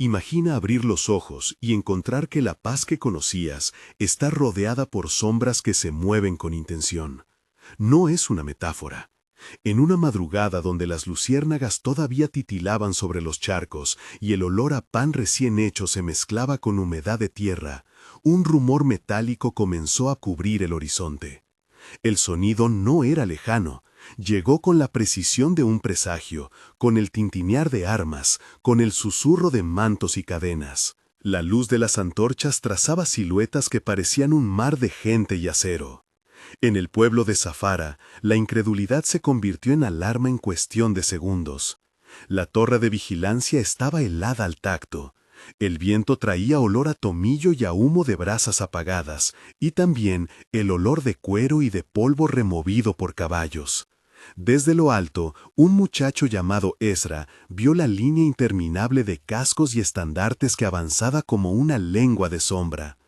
Imagina abrir los ojos y encontrar que la paz que conocías está rodeada por sombras que se mueven con intención. No es una metáfora. En una madrugada donde las luciérnagas todavía titilaban sobre los charcos y el olor a pan recién hecho se mezclaba con humedad de tierra, un rumor metálico comenzó a cubrir el horizonte. El sonido no era lejano, llegó con la precisión de un presagio, con el tintinear de armas, con el susurro de mantos y cadenas. La luz de las antorchas trazaba siluetas que parecían un mar de gente y acero. En el pueblo de Zafara, la incredulidad se convirtió en alarma en cuestión de segundos. La torre de vigilancia estaba helada al tacto. El viento traía olor a tomillo y a humo de brasas apagadas, y también el olor de cuero y de polvo removido por caballos. Desde lo alto, un muchacho llamado Ezra vio la línea interminable de cascos y estandartes que avanzaba como una lengua de sombra.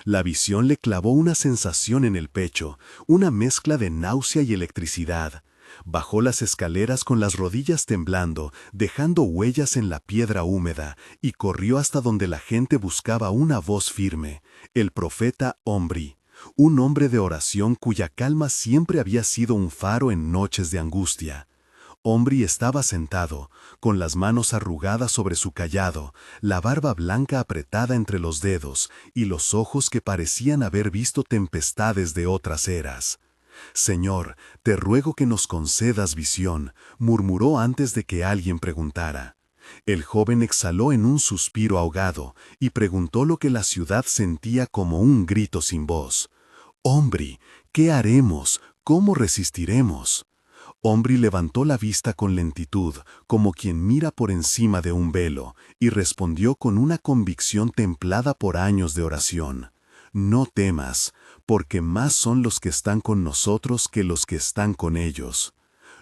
La visión le clavó una sensación en el pecho, una mezcla de náusea y electricidad. Bajó las escaleras con las rodillas temblando, dejando huellas en la piedra húmeda, y corrió hasta donde la gente buscaba una voz firme, el profeta Omri, un hombre de oración cuya calma siempre había sido un faro en noches de angustia. Omri estaba sentado, con las manos arrugadas sobre su cayado, la barba blanca apretada entre los dedos y los ojos que parecían haber visto tempestades de otras eras. «Señor, te ruego que nos concedas visión», murmuró antes de que alguien preguntara. El joven exhaló en un suspiro ahogado y preguntó lo que la ciudad sentía como un grito sin voz. «Omri, ¿qué haremos? ¿Cómo resistiremos?» Omri levantó la vista con lentitud, como quien mira por encima de un velo, y respondió con una convicción templada por años de oración. «No temas, porque más son los que están con nosotros que los que están con ellos».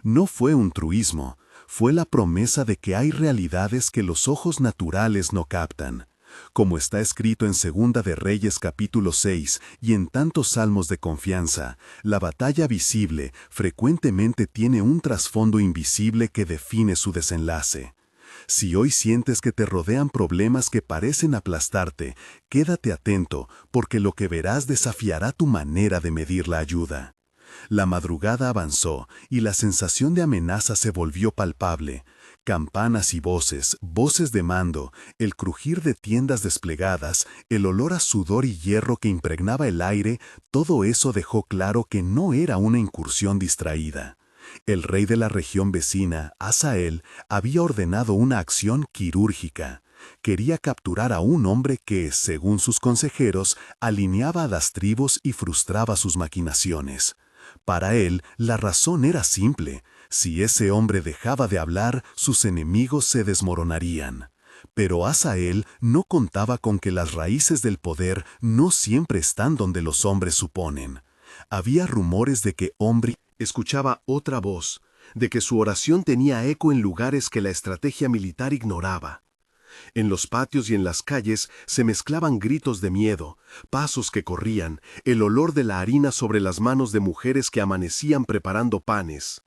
No fue un truismo, fue la promesa de que hay realidades que los ojos naturales no captan. Como está escrito en Segunda de Reyes capítulo 6 y en tantos salmos de confianza, la batalla visible frecuentemente tiene un trasfondo invisible que define su desenlace. Si hoy sientes que te rodean problemas que parecen aplastarte, quédate atento, porque lo que verás desafiará tu manera de medir la ayuda. La madrugada avanzó y la sensación de amenaza se volvió palpable. Campanas y voces, voces de mando, el crujir de tiendas desplegadas, el olor a sudor y hierro que impregnaba el aire, todo eso dejó claro que no era una incursión distraída. El rey de la región vecina, Hazael, había ordenado una acción quirúrgica. Quería capturar a un hombre que, según sus consejeros, alineaba a las tribus y frustraba sus maquinaciones. Para él, la razón era simple. Si ese hombre dejaba de hablar, sus enemigos se desmoronarían. Pero Hazael no contaba con que las raíces del poder no siempre están donde los hombres suponen. Había rumores de que Omri escuchaba otra voz, de que su oración tenía eco en lugares que la estrategia militar ignoraba. En los patios y en las calles se mezclaban gritos de miedo, pasos que corrían, el olor de la harina sobre las manos de mujeres que amanecían preparando panes.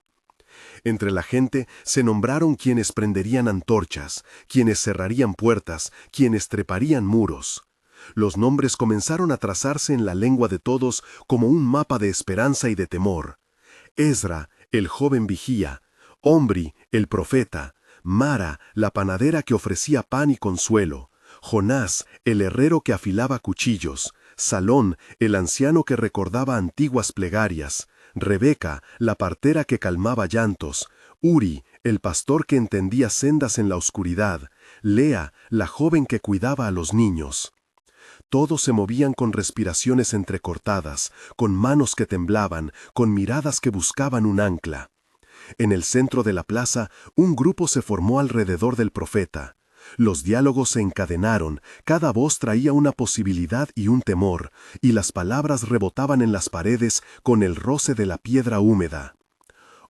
Entre la gente se nombraron quienes prenderían antorchas, quienes cerrarían puertas, quienes treparían muros. Los nombres comenzaron a trazarse en la lengua de todos como un mapa de esperanza y de temor. Ezra, el joven vigía; Omri, el profeta; Mara, la panadera que ofrecía pan y consuelo; Jonás, el herrero que afilaba cuchillos; Salón, el anciano que recordaba antiguas plegarias; Rebeca, la partera que calmaba llantos; Uri, el pastor que entendía sendas en la oscuridad; Lea, la joven que cuidaba a los niños. Todos se movían con respiraciones entrecortadas, con manos que temblaban, con miradas que buscaban un ancla. En el centro de la plaza, un grupo se formó alrededor del profeta. Los diálogos se encadenaron, cada voz traía una posibilidad y un temor, y las palabras rebotaban en las paredes con el roce de la piedra húmeda.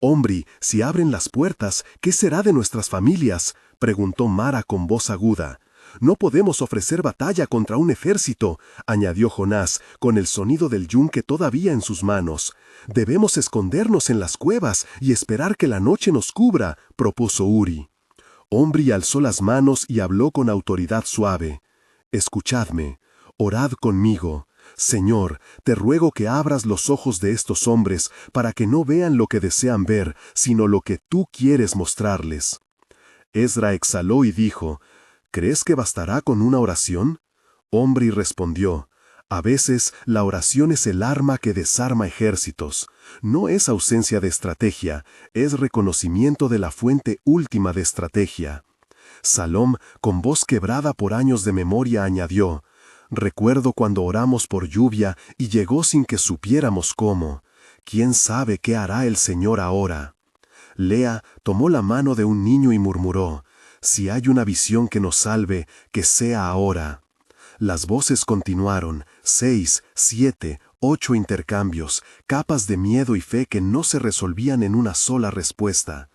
«Omri, si abren las puertas, ¿qué será de nuestras familias?», preguntó Mara con voz aguda. «No podemos ofrecer batalla contra un ejército», añadió Jonás, con el sonido del yunque todavía en sus manos. «Debemos escondernos en las cuevas y esperar que la noche nos cubra», propuso Uri. Omri alzó las manos y habló con autoridad suave. Escuchadme, orad conmigo. Señor, te ruego que abras los ojos de estos hombres para que no vean lo que desean ver, sino lo que tú quieres mostrarles. Esdra exhaló y dijo, ¿crees que bastará con una oración? Omri respondió, a veces la oración es el arma que desarma ejércitos. No es ausencia de estrategia, es reconocimiento de la fuente última de estrategia. Salom, con voz quebrada por años de memoria, añadió, recuerdo cuando oramos por lluvia y llegó sin que supiéramos cómo. ¿Quién sabe qué hará el Señor ahora? Lea tomó la mano de un niño y murmuró, si hay una visión que nos salve, que sea ahora. Las voces continuaron, 6, 7, 8 intercambios, capas de miedo y fe que no se resolvían en una sola respuesta.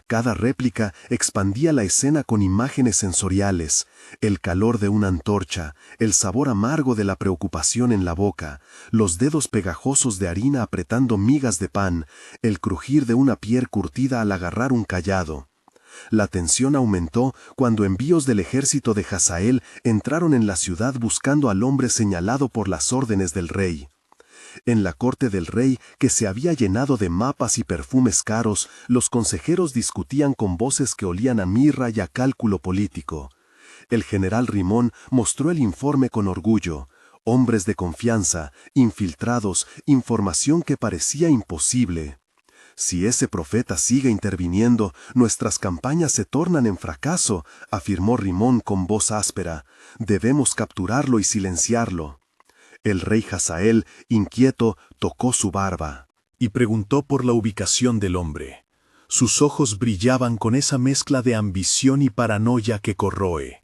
Cada réplica expandía la escena con imágenes sensoriales, el calor de una antorcha, el sabor amargo de la preocupación en la boca, los dedos pegajosos de harina apretando migas de pan, el crujir de una piel curtida al agarrar un cayado. La tensión aumentó cuando envíos del ejército de Hazael entraron en la ciudad buscando al hombre señalado por las órdenes del rey. En la corte del rey, que se había llenado de mapas y perfumes caros, los consejeros discutían con voces que olían a mirra y a cálculo político. El general Rimón mostró el informe con orgullo. Hombres de confianza, infiltrados, información que parecía imposible. Si ese profeta sigue interviniendo, nuestras campañas se tornan en fracaso, afirmó Rimón con voz áspera. Debemos capturarlo y silenciarlo. El rey Hazael, inquieto, tocó su barba y preguntó por la ubicación del hombre. Sus ojos brillaban con esa mezcla de ambición y paranoia que corroe.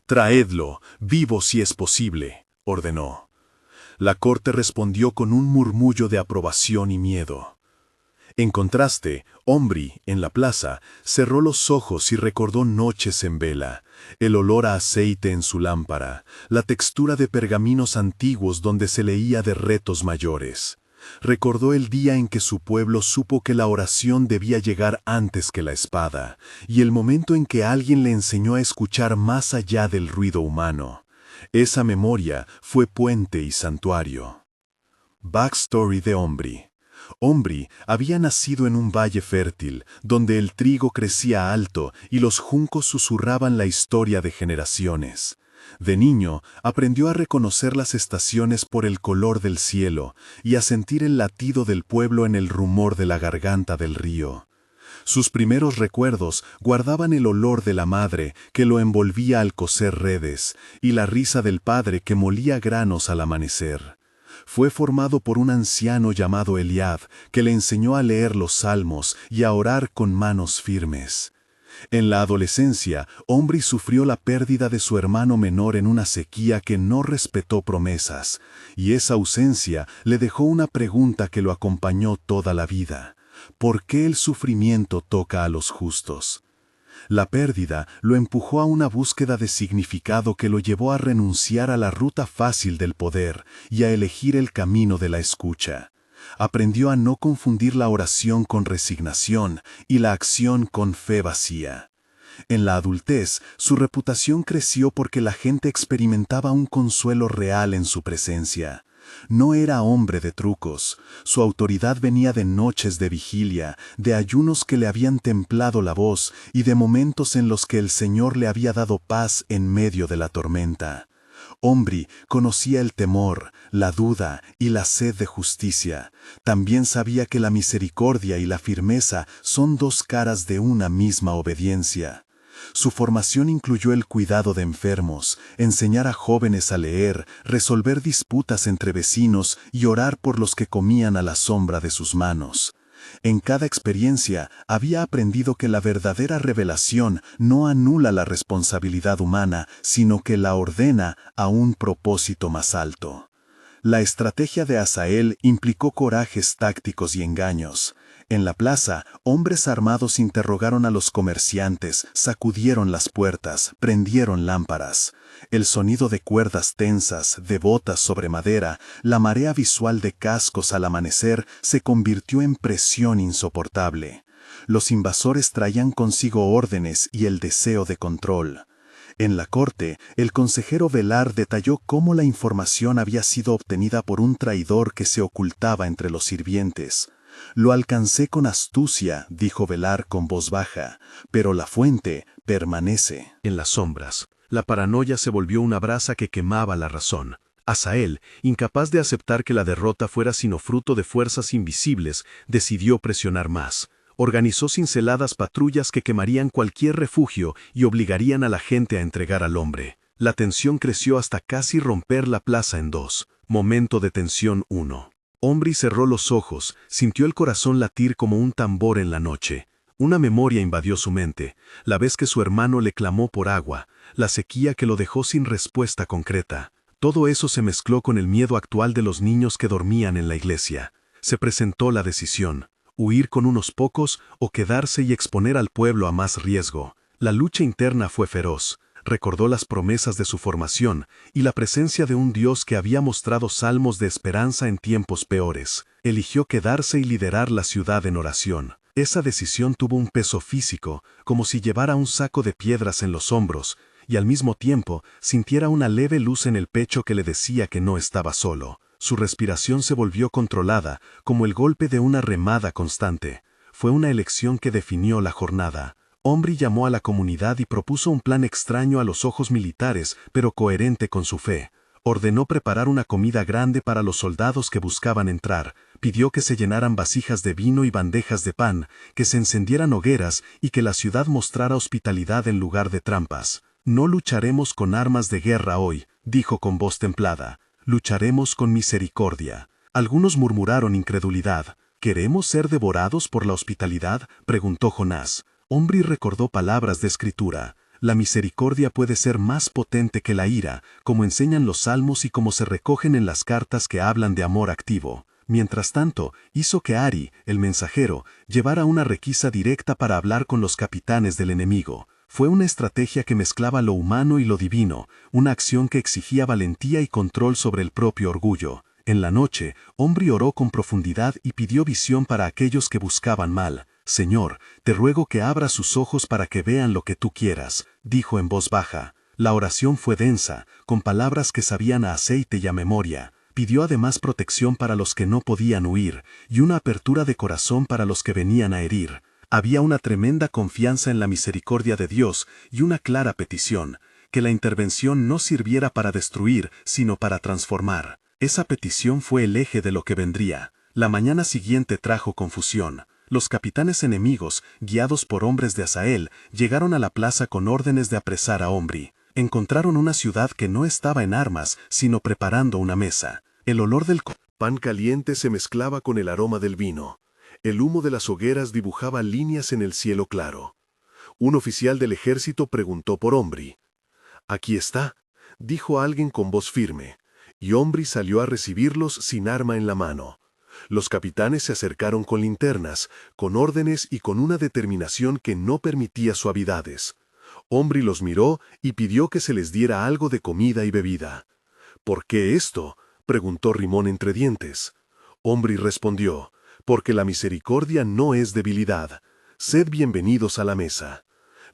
«Traedlo, vivo si es posible», ordenó. La corte respondió con un murmullo de aprobación y miedo. En contraste, Omri, en la plaza, cerró los ojos y recordó noches en vela, el olor a aceite en su lámpara, la textura de pergaminos antiguos donde se leía de retos mayores. Recordó el día en que su pueblo supo que la oración debía llegar antes que la espada, y el momento en que alguien le enseñó a escuchar más allá del ruido humano. Esa memoria fue puente y santuario. Backstory de Omri. Omri había nacido en un valle fértil, donde el trigo crecía alto y los juncos susurraban la historia de generaciones. De niño, aprendió a reconocer las estaciones por el color del cielo y a sentir el latido del pueblo en el rumor de la garganta del río. Sus primeros recuerdos guardaban el olor de la madre que lo envolvía al coser redes y la risa del padre que molía granos al amanecer. Fue formado por un anciano llamado Eliab, que le enseñó a leer los salmos y a orar con manos firmes. En la adolescencia, Omri sufrió la pérdida de su hermano menor en una sequía que no respetó promesas, y esa ausencia le dejó una pregunta que lo acompañó toda la vida. ¿Por qué el sufrimiento toca a los justos? La pérdida lo empujó a una búsqueda de significado que lo llevó a renunciar a la ruta fácil del poder y a elegir el camino de la escucha. Aprendió a no confundir la oración con resignación y la acción con fe vacía. En la adultez, su reputación creció porque la gente experimentaba un consuelo real en su presencia. No era hombre de trucos. Su autoridad venía de noches de vigilia, de ayunos que le habían templado la voz y de momentos en los que el Señor le había dado paz en medio de la tormenta. Omri conocía el temor, la duda y la sed de justicia. También sabía que la misericordia y la firmeza son dos caras de una misma obediencia. Su formación incluyó el cuidado de enfermos, enseñar a jóvenes a leer, resolver disputas entre vecinos y orar por los que comían a la sombra de sus manos. En cada experiencia había aprendido que la verdadera revelación no anula la responsabilidad humana, sino que la ordena a un propósito más alto. La estrategia de Hazael implicó corajes tácticos y engaños. En la plaza, hombres armados interrogaron a los comerciantes, sacudieron las puertas, prendieron lámparas. El sonido de cuerdas tensas, de botas sobre madera, la marea visual de cascos al amanecer se convirtió en presión insoportable. Los invasores traían consigo órdenes y el deseo de control. En la corte, el consejero Velar detalló cómo la información había sido obtenida por un traidor que se ocultaba entre los sirvientes. «Lo alcancé con astucia», dijo Velar con voz baja, «pero la fuente permanece». En las sombras, la paranoia se volvió una brasa que quemaba la razón. Asael, incapaz de aceptar que la derrota fuera sino fruto de fuerzas invisibles, decidió presionar más. Organizó cinceladas patrullas que quemarían cualquier refugio y obligarían a la gente a entregar al hombre. La tensión creció hasta casi romper la plaza en dos. Momento de tensión 1. Omri cerró los ojos, sintió el corazón latir como un tambor en la noche. Una memoria invadió su mente, la vez que su hermano le clamó por agua, la sequía que lo dejó sin respuesta concreta. Todo eso se mezcló con el miedo actual de los niños que dormían en la iglesia. Se presentó la decisión: huir con unos pocos o quedarse y exponer al pueblo a más riesgo. La lucha interna fue feroz. Recordó las promesas de su formación y la presencia de un Dios que había mostrado salmos de esperanza en tiempos peores. Eligió quedarse y liderar la ciudad en oración. Esa decisión tuvo un peso físico, como si llevara un saco de piedras en los hombros, y al mismo tiempo sintiera una leve luz en el pecho que le decía que no estaba solo. Su respiración se volvió controlada, como el golpe de una remada constante. Fue una elección que definió la jornada. Omri llamó a la comunidad y propuso un plan extraño a los ojos militares, pero coherente con su fe. Ordenó preparar una comida grande para los soldados que buscaban entrar, pidió que se llenaran vasijas de vino y bandejas de pan, que se encendieran hogueras y que la ciudad mostrara hospitalidad en lugar de trampas. «No lucharemos con armas de guerra hoy», dijo con voz templada. «Lucharemos con misericordia». Algunos murmuraron incredulidad. «¿Queremos ser devorados por la hospitalidad?», preguntó Jonás. Omri recordó palabras de escritura. La misericordia puede ser más potente que la ira, como enseñan los salmos y como se recogen en las cartas que hablan de amor activo. Mientras tanto, hizo que Ari, el mensajero, llevara una requisa directa para hablar con los capitanes del enemigo. Fue una estrategia que mezclaba lo humano y lo divino, una acción que exigía valentía y control sobre el propio orgullo. En la noche, Omri oró con profundidad y pidió visión para aquellos que buscaban mal. «Señor, te ruego que abras sus ojos para que vean lo que tú quieras», dijo en voz baja. La oración fue densa, con palabras que sabían a aceite y a memoria. Pidió además protección para los que no podían huir, y una apertura de corazón para los que venían a herir. Había una tremenda confianza en la misericordia de Dios y una clara petición: que la intervención no sirviera para destruir, sino para transformar. Esa petición fue el eje de lo que vendría. La mañana siguiente trajo confusión. Los capitanes enemigos, guiados por hombres de Asael, llegaron a la plaza con órdenes de apresar a Omri. Encontraron una ciudad que no estaba en armas, sino preparando una mesa. El olor del pan caliente se mezclaba con el aroma del vino. El humo de las hogueras dibujaba líneas en el cielo claro. Un oficial del ejército preguntó por Omri. «Aquí está», dijo alguien con voz firme, y Omri salió a recibirlos sin arma en la mano. Los capitanes se acercaron con linternas, con órdenes y con una determinación que no permitía suavidades. Omri los miró y pidió que se les diera algo de comida y bebida. «¿Por qué esto?», preguntó Rimón entre dientes. Omri respondió: «Porque la misericordia no es debilidad. Sed bienvenidos a la mesa».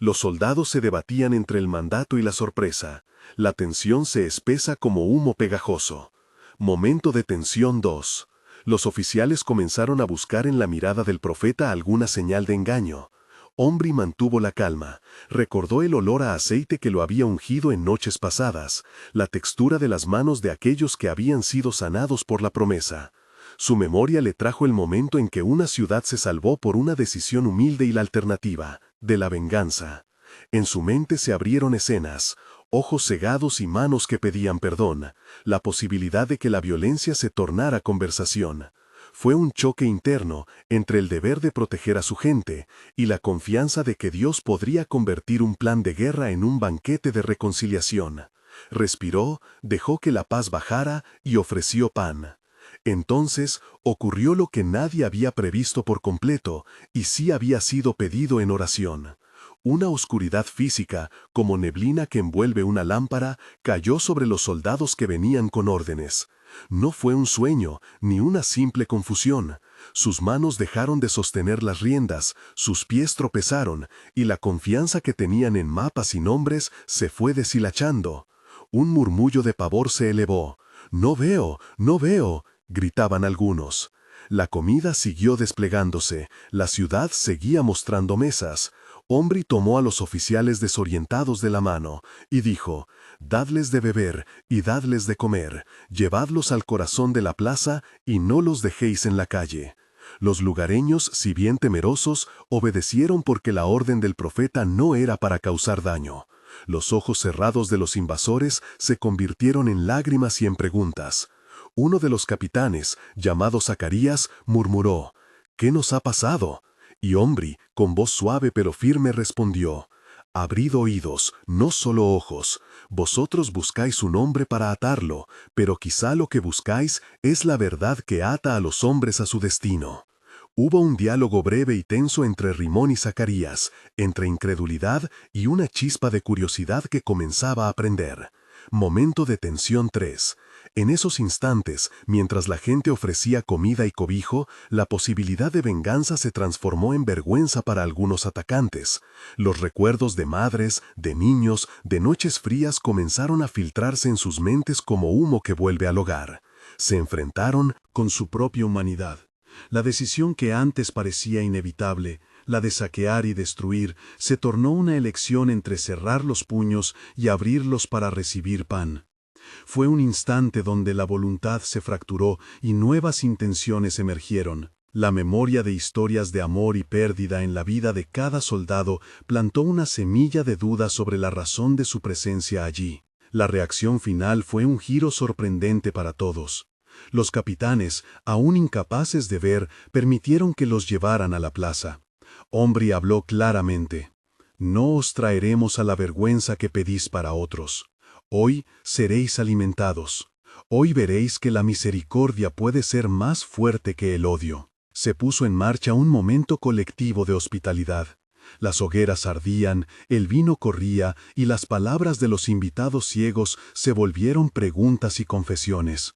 Los soldados se debatían entre el mandato y la sorpresa. La tensión se espesa como humo pegajoso. Momento de tensión 2. Los oficiales comenzaron a buscar en la mirada del profeta alguna señal de engaño. Omri mantuvo la calma, recordó el olor a aceite que lo había ungido en noches pasadas, la textura de las manos de aquellos que habían sido sanados por la promesa. Su memoria le trajo el momento en que una ciudad se salvó por una decisión humilde y la alternativa, de la venganza. En su mente se abrieron escenas: ojos cegados y manos que pedían perdón, la posibilidad de que la violencia se tornara conversación. Fue un choque interno entre el deber de proteger a su gente y la confianza de que Dios podría convertir un plan de guerra en un banquete de reconciliación. Respiró, dejó que la paz bajara y ofreció pan. Entonces ocurrió lo que nadie había previsto por completo y sí había sido pedido en oración. Una oscuridad física, como neblina que envuelve una lámpara, cayó sobre los soldados que venían con órdenes. No fue un sueño, ni una simple confusión. Sus manos dejaron de sostener las riendas, sus pies tropezaron, y la confianza que tenían en mapas y nombres se fue deshilachando. Un murmullo de pavor se elevó. «No veo, no veo», gritaban algunos. La comida siguió desplegándose, la ciudad seguía mostrando mesas. Ombri tomó a los oficiales desorientados de la mano y dijo: «Dadles de beber y dadles de comer, llevadlos al corazón de la plaza y no los dejéis en la calle». Los lugareños, si bien temerosos, obedecieron porque la orden del profeta no era para causar daño. Los ojos cerrados de los invasores se convirtieron en lágrimas y en preguntas. Uno de los capitanes, llamado Zacarías, murmuró: «¿Qué nos ha pasado?». Y Ombri, con voz suave pero firme, respondió: «Abrid oídos, no solo ojos. Vosotros buscáis un hombre para atarlo, pero quizá lo que buscáis es la verdad que ata a los hombres a su destino». Hubo un diálogo breve y tenso entre Rimón y Zacarías, entre incredulidad y una chispa de curiosidad que comenzaba a prender. Momento de tensión 3. En esos instantes, mientras la gente ofrecía comida y cobijo, la posibilidad de venganza se transformó en vergüenza para algunos atacantes. Los recuerdos de madres, de niños, de noches frías comenzaron a filtrarse en sus mentes como humo que vuelve al hogar. Se enfrentaron con su propia humanidad. La decisión que antes parecía inevitable, la de saquear y destruir, se tornó una elección entre cerrar los puños y abrirlos para recibir pan. Fue un instante donde la voluntad se fracturó y nuevas intenciones emergieron. La memoria de historias de amor y pérdida en la vida de cada soldado plantó una semilla de duda sobre la razón de su presencia allí. La reacción final fue un giro sorprendente para todos. Los capitanes, aún incapaces de ver, permitieron que los llevaran a la plaza. Ombri habló claramente: «No os traeremos a la vergüenza que pedís para otros. Hoy seréis alimentados. Hoy veréis que la misericordia puede ser más fuerte que el odio». Se puso en marcha un momento colectivo de hospitalidad. Las hogueras ardían, el vino corría y las palabras de los invitados ciegos se volvieron preguntas y confesiones.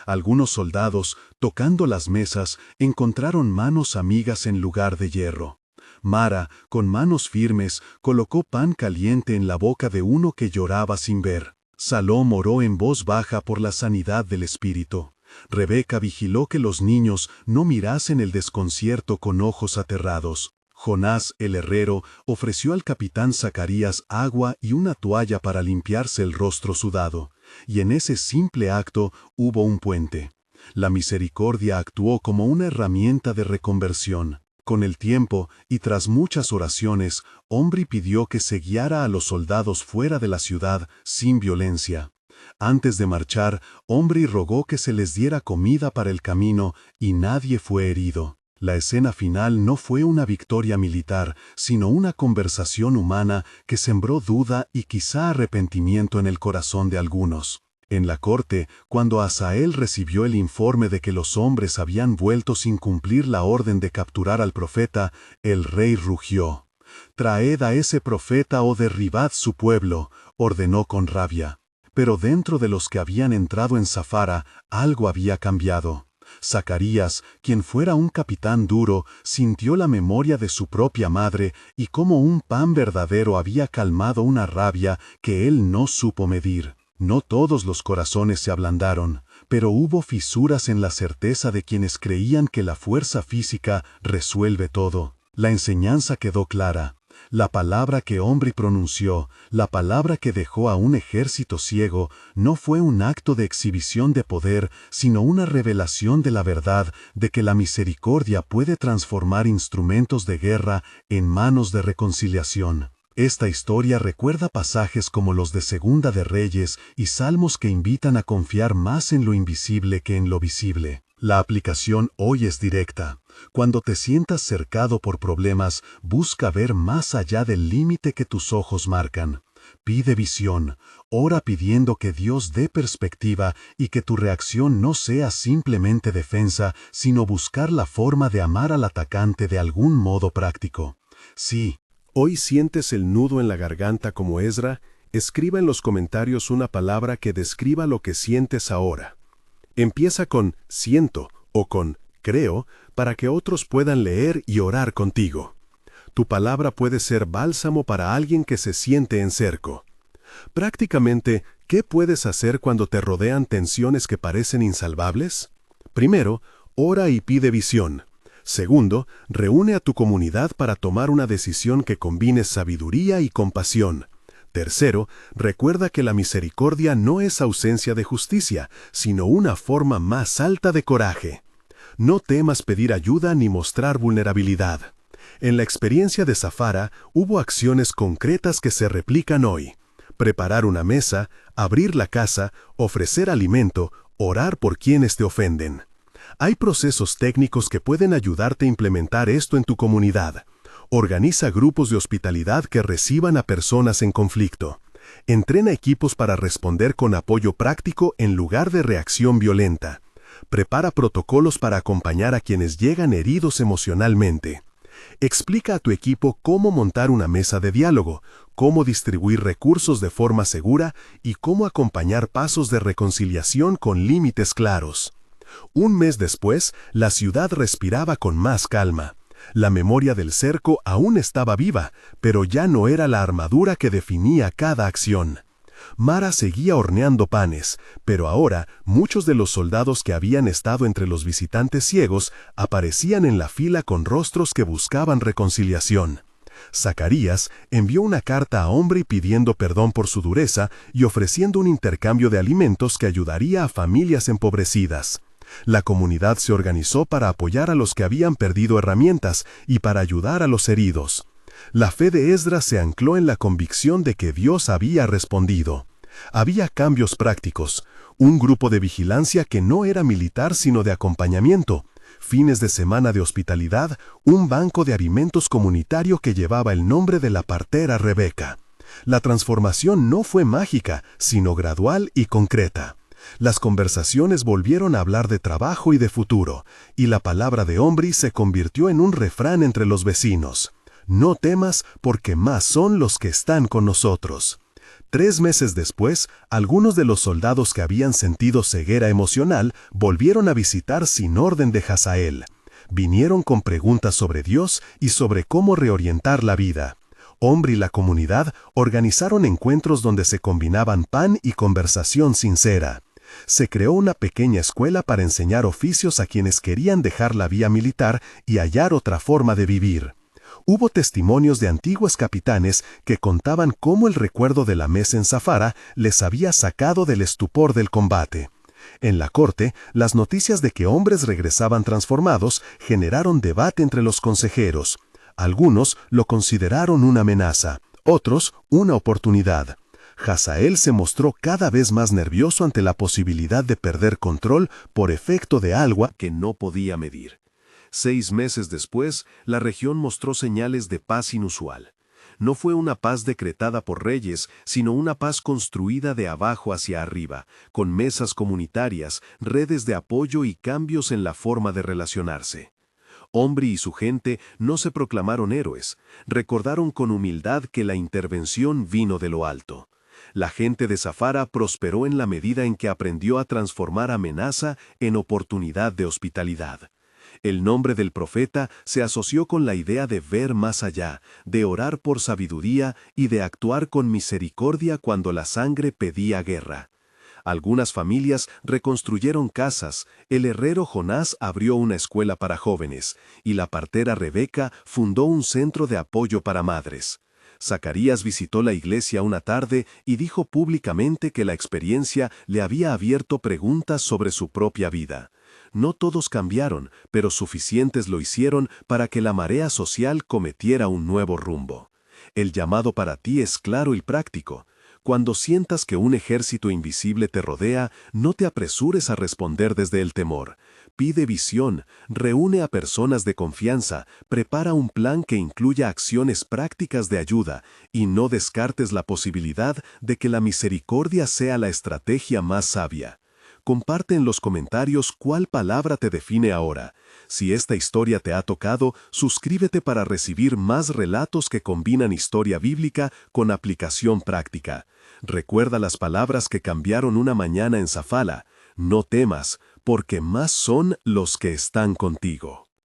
Algunos soldados, tocando las mesas, encontraron manos amigas en lugar de hierro. Mara, con manos firmes, colocó pan caliente en la boca de uno que lloraba sin ver. Salom oró en voz baja por la sanidad del espíritu. Rebeca vigiló que los niños no mirasen el desconcierto con ojos aterrados. Jonás, el herrero, ofreció al capitán Zacarías agua y una toalla para limpiarse el rostro sudado, y en ese simple acto hubo un puente. La misericordia actuó como una herramienta de reconversión. Con el tiempo, y tras muchas oraciones, Ombri pidió que se guiara a los soldados fuera de la ciudad sin violencia. Antes de marchar, Ombri rogó que se les diera comida para el camino y nadie fue herido. La escena final no fue una victoria militar, sino una conversación humana que sembró duda y quizá arrepentimiento en el corazón de algunos. En la corte, cuando Hazael recibió el informe de que los hombres habían vuelto sin cumplir la orden de capturar al profeta, el rey rugió. «Traed a ese profeta o derribad su pueblo», ordenó con rabia. Pero dentro de los que habían entrado en Zafara, algo había cambiado. Zacarías, quien fuera un capitán duro, sintió la memoria de su propia madre y cómo un pan verdadero había calmado una rabia que él no supo medir. No todos los corazones se ablandaron, pero hubo fisuras en la certeza de quienes creían que la fuerza física resuelve todo. La enseñanza quedó clara. La palabra que Ombri pronunció, la palabra que dejó a un ejército ciego, no fue un acto de exhibición de poder, sino una revelación de la verdad de que la misericordia puede transformar instrumentos de guerra en manos de reconciliación. Esta historia recuerda pasajes como los de Segunda de Reyes y Salmos que invitan a confiar más en lo invisible que en lo visible. La aplicación hoy es directa. Cuando te sientas cercado por problemas, busca ver más allá del límite que tus ojos marcan. Pide visión, ora pidiendo que Dios dé perspectiva y que tu reacción no sea simplemente defensa, sino buscar la forma de amar al atacante de algún modo práctico. Sí, hoy sientes el nudo en la garganta como Ezra, escriba en los comentarios una palabra que describa lo que sientes ahora. Empieza con siento o con creo para que otros puedan leer y orar contigo. Tu palabra puede ser bálsamo para alguien que se siente en cerco. Prácticamente, ¿qué puedes hacer cuando te rodean tensiones que parecen insalvables? Primero, ora y pide visión. Segundo, reúne a tu comunidad para tomar una decisión que combine sabiduría y compasión. Tercero, recuerda que la misericordia no es ausencia de justicia, sino una forma más alta de coraje. No temas pedir ayuda ni mostrar vulnerabilidad. En la experiencia de Zafara hubo acciones concretas que se replican hoy. Preparar una mesa, abrir la casa, ofrecer alimento, orar por quienes te ofenden. Hay procesos técnicos que pueden ayudarte a implementar esto en tu comunidad. Organiza grupos de hospitalidad que reciban a personas en conflicto. Entrena equipos para responder con apoyo práctico en lugar de reacción violenta. Prepara protocolos para acompañar a quienes llegan heridos emocionalmente. Explica a tu equipo cómo montar una mesa de diálogo, cómo distribuir recursos de forma segura y cómo acompañar pasos de reconciliación con límites claros. Un mes después, la ciudad respiraba con más calma. La memoria del cerco aún estaba viva, pero ya no era la armadura que definía cada acción. Mara seguía horneando panes, pero ahora muchos de los soldados que habían estado entre los visitantes ciegos aparecían en la fila con rostros que buscaban reconciliación. Zacarías envió una carta a Omri pidiendo perdón por su dureza y ofreciendo un intercambio de alimentos que ayudaría a familias empobrecidas. La comunidad se organizó para apoyar a los que habían perdido herramientas y para ayudar a los heridos. La fe de Esdras se ancló en la convicción de que Dios había respondido. Había cambios prácticos, un grupo de vigilancia que no era militar sino de acompañamiento, fines de semana de hospitalidad, un banco de alimentos comunitario que llevaba el nombre de la partera Rebeca. La transformación no fue mágica, sino gradual y concreta. Las conversaciones volvieron a hablar de trabajo y de futuro, y la palabra de Omri se convirtió en un refrán entre los vecinos. No temas, porque más son los que están con nosotros. 3 meses después, algunos de los soldados que habían sentido ceguera emocional volvieron a visitar sin orden de Hazael. Vinieron con preguntas sobre Dios y sobre cómo reorientar la vida. Omri y la comunidad organizaron encuentros donde se combinaban pan y conversación sincera. Se creó una pequeña escuela para enseñar oficios a quienes querían dejar la vía militar y hallar otra forma de vivir. Hubo testimonios de antiguos capitanes que contaban cómo el recuerdo de la mesa en Zafara les había sacado del estupor del combate. En la corte, las noticias de que hombres regresaban transformados generaron debate entre los consejeros. Algunos lo consideraron una amenaza, otros una oportunidad. Hazael se mostró cada vez más nervioso ante la posibilidad de perder control por efecto de algo que no podía medir. 6 meses después, la región mostró señales de paz inusual. No fue una paz decretada por reyes, sino una paz construida de abajo hacia arriba, con mesas comunitarias, redes de apoyo y cambios en la forma de relacionarse. Omri y su gente no se proclamaron héroes, recordaron con humildad que la intervención vino de lo alto. La gente de Zafara prosperó en la medida en que aprendió a transformar amenaza en oportunidad de hospitalidad. El nombre del profeta se asoció con la idea de ver más allá, de orar por sabiduría y de actuar con misericordia cuando la sangre pedía guerra. Algunas familias reconstruyeron casas, el herrero Jonás abrió una escuela para jóvenes, y la partera Rebeca fundó un centro de apoyo para madres. Zacarías visitó la iglesia una tarde y dijo públicamente que la experiencia le había abierto preguntas sobre su propia vida. No todos cambiaron, pero suficientes lo hicieron para que la marea social cometiera un nuevo rumbo. El llamado para ti es claro y práctico. Cuando sientas que un ejército invisible te rodea, no te apresures a responder desde el temor. Pide visión, reúne a personas de confianza, prepara un plan que incluya acciones prácticas de ayuda y no descartes la posibilidad de que la misericordia sea la estrategia más sabia. Comparte en los comentarios cuál palabra te define ahora. Si esta historia te ha tocado, suscríbete para recibir más relatos que combinan historia bíblica con aplicación práctica. Recuerda las palabras que cambiaron una mañana en Zafala. No temas, porque más son los que están contigo.